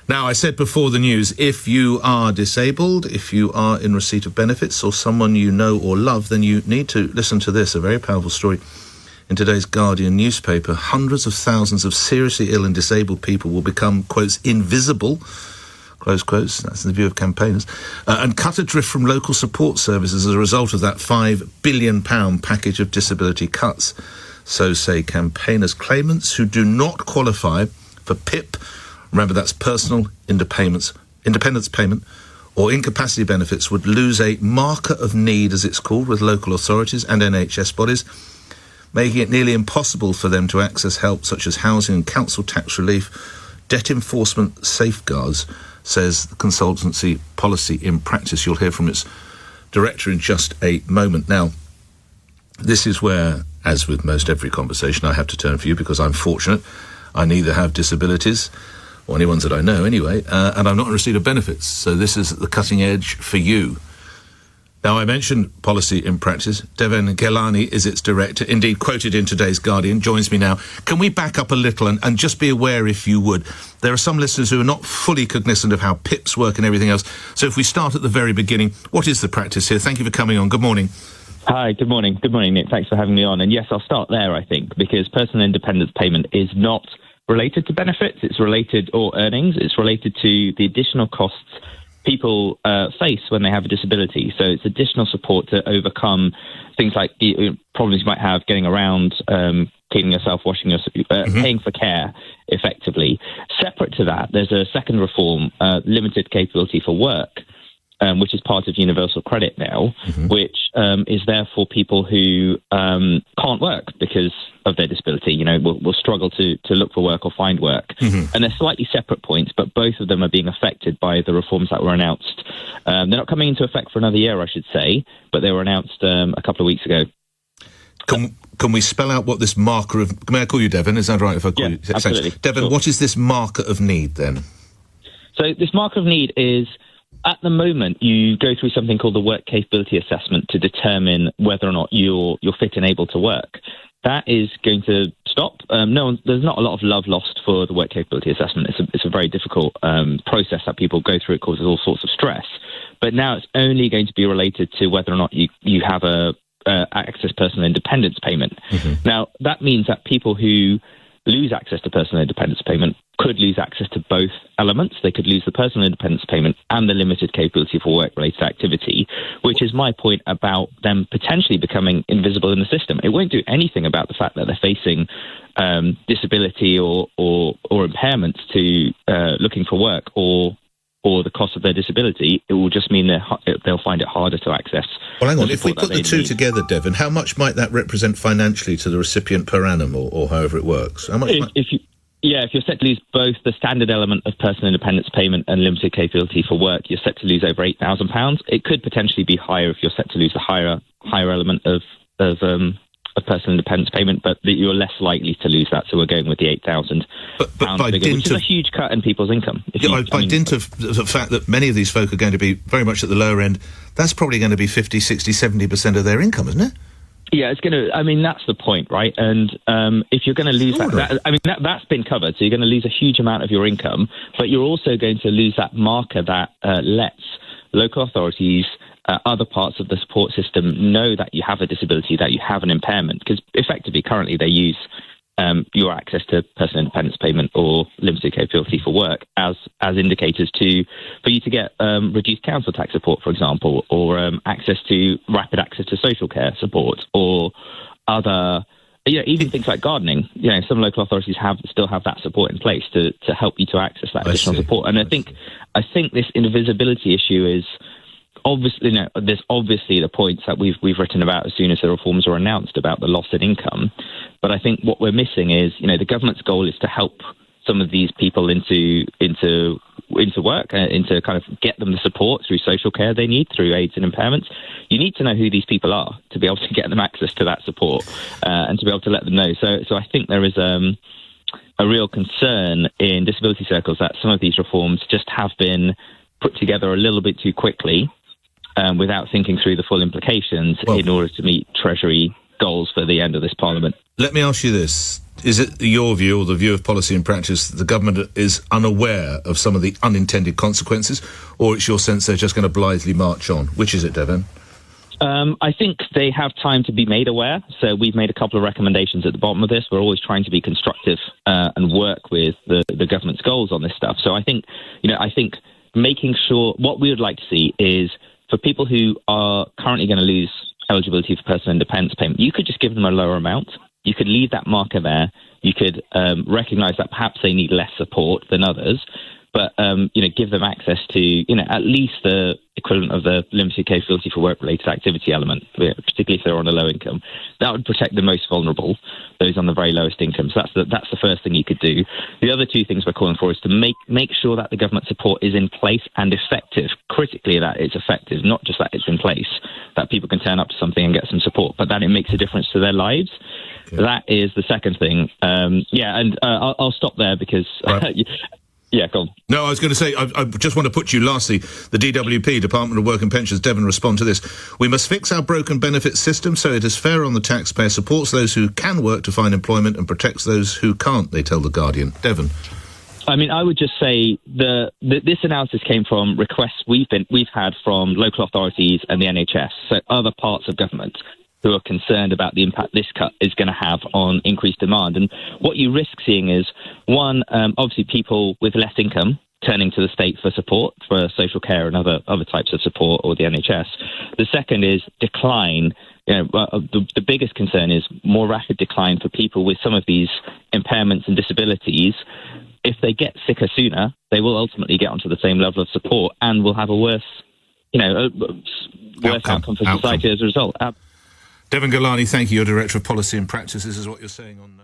Now, I said before the news, if you are disabled, if you are in receipt of benefits or someone you know or love, then you need to listen to this, a very powerful story. In today's Guardian newspaper, hundreds of thousands of seriously ill and disabled people will become, quotes, invisible, close quotes, that's the view of campaigners, and cut adrift from local support services as a result of that £5 billion package of disability cuts. So say campaigners. Claimants who do not qualify for PIP, remember that's personal independence payment, or incapacity benefits, would lose a marker of need, as it's called, with local authorities and NHS bodies, making it nearly impossible for them to access help such as housing and council tax relief, debt enforcement safeguards, says the consultancy Policy in Practice. You'll hear from its director in just a moment. Now, this is where, as with most every conversation, I have to turn for you because I'm fortunate. I neither have disabilities, or any ones that I know anyway, and I'm not in receipt of benefits. So this is the cutting edge for you. Now, I mentioned Policy in Practice. Deven Ghelani is its director, indeed quoted in today's Guardian, joins me now. Can we back up a little and just be aware, if you would, there are some listeners who are not fully cognizant of how PIPs work and everything else. So if we start at the very beginning, what is the practice here? Thank you for coming on. Good morning. Hi, good morning. Good morning, Nick. Thanks for having me on. And yes, I'll start there, I think, because personal independence payment is not related to benefits. It's related, or earnings. It's related to the additional costs people face when they have a disability. So it's additional support to overcome things like the problems you might have getting around, cleaning yourself, washing yourself, paying for care, effectively. Separate to that, there's a second reform, limited capability for work, which is part of universal credit now, which is there for people who can't work because of their disability, will struggle to look for work or find work. And they're slightly separate points, but both of them are being affected by the reforms that were announced. They're not coming into effect for another year, I should say, but they were announced a couple of weeks ago. Can we spell out what this marker of... May I call you Deven? Is that right if I call you? Absolutely. Deven, sure. What is this marker of need then? So this marker of need is... At the moment, you go through something called the work capability assessment to determine whether or not you're fit and able to work. That is going to stop. There's not a lot of love lost for the work capability assessment. It's a very difficult process that people go through. It causes all sorts of stress. But now it's only going to be related to whether or not you have access personal independence payment. Now, that means that people who lose access to personal independence payment could lose access to both elements. They could lose the personal independence payment and the limited capability for work-related activity, which is my point about them potentially becoming invisible in the system. It won't do anything about the fact that they're facing disability or impairments to looking for work or the cost of their disability. It will just mean they'll find it harder to access. Well, hang on. If we put the two together, Deven, how much might that represent financially to the recipient per annum, or however it works? How much? If you're set to lose both the standard element of personal independence payment and limited capability for work, you're set to lose over £8,000. It could potentially be higher if you're set to lose a higher element of personal independence payment, but you're less likely to lose that. So we're going with the £8,000 figure, which is a huge cut in people's income. By dint of the fact that many of these folk are going to be very much at the lower end, that's probably going to be 50, 60, 70% of their income, isn't it? Yeah, it's going to. I mean, that's the point, right? And if you're going to lose that's been covered. So you're going to lose a huge amount of your income, but you're also going to lose that marker that lets local authorities, other parts of the support system know that you have a disability, that you have an impairment, because effectively, currently, they use your access to personal independence payment or limited capability for work as indicators for you to get reduced council tax support, for example, or rapid access to social care support, or other, even things like gardening. Some local authorities still have that support in place to help you to access that additional support. And I think this invisibility issue is obviously, there's obviously the points that we've written about as soon as the reforms were announced about the loss in income. But I think what we're missing is, the government's goal is to help some of these people into work, into kind of get them the support through social care they need, through aids and impairments. You need to know who these people are to be able to get them access to that support and to be able to let them know. So I think there is a real concern in disability circles that some of these reforms just have been put together a little bit too quickly, without thinking through the full implications in order to meet Treasury goals for the end of this Parliament. Let me ask you this. Is it your view, or the view of Policy and Practice, that the government is unaware of some of the unintended consequences, or it's your sense they're just going to blithely march on? Which is it, Deven? I think they have time to be made aware. So we've made a couple of recommendations at the bottom of this. We're always trying to be constructive and work with the government's goals on this stuff. So I think making sure, what we would like to see is, for people who are currently going to lose eligibility for personal independence payment, you could just give them a lower amount. You could leave that marker there. You could recognise that perhaps they need less support than others, but give them access to at least the equivalent of the limited capability for work-related activity element, particularly if they're on a low income. That would protect the most vulnerable, those on the very lowest income. So that's the first thing you could do. The other two things we're calling for is to make sure that the government support is in place and effective. Critically, that it's effective, not just that it's in place, that people can turn up to something and get some support, but that it makes a difference to their lives. Okay. That is the second thing. I'll stop there because... Right. Yeah, go on. No, I was going to say, I just want to put you, lastly, the DWP, Department of Work and Pensions, Deven, respond to this. We must fix our broken benefit system so it is fair on the taxpayer, supports those who can work to find employment and protects those who can't, they tell The Guardian. Deven. I mean, I would just say this analysis came from requests we've had from local authorities and the NHS, so other parts of government, who are concerned about the impact this cut is going to have on increased demand. And what you risk seeing is, one, obviously people with less income turning to the state for support, for social care and other types of support, or the NHS. The second is decline. The biggest concern is more rapid decline for people with some of these impairments and disabilities. If they get sicker sooner, they will ultimately get onto the same level of support and will have a worse outcome for society as a result. Deven Ghelani, thank you. You're Director of Policy and Practice. This is what you're saying on...